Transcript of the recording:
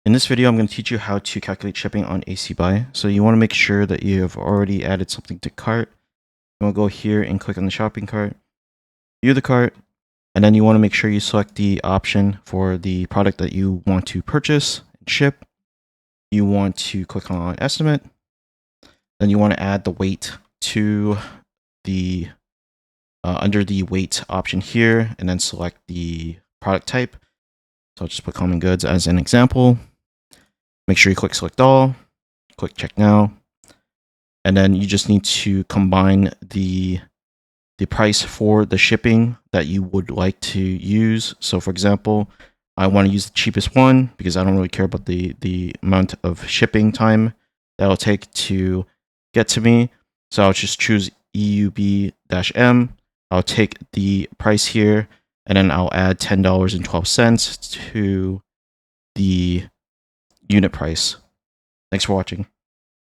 In this video, I'm going to teach you how to calculate shipping on ACBuy. So you want to make sure that you have already added something to cart. You want to go here and click on the shopping cart, view the cart, and then you want to make sure you select the option for the product that you want to purchase and ship. You want to click on estimate. Then you want to add the weight to the under the weight option here, and then select the product type. So I'll just put common goods as an example. Make sure you click select all, click check now, and then you just need to combine the price for the shipping that you would like to use. So for example, I want to use the cheapest one because I don't really care about the amount of shipping time that'll take to get to me. So I'll just choose EUB-M. I'll take the price here, and then I'll add $10.12 to the unit price. Thanks for watching.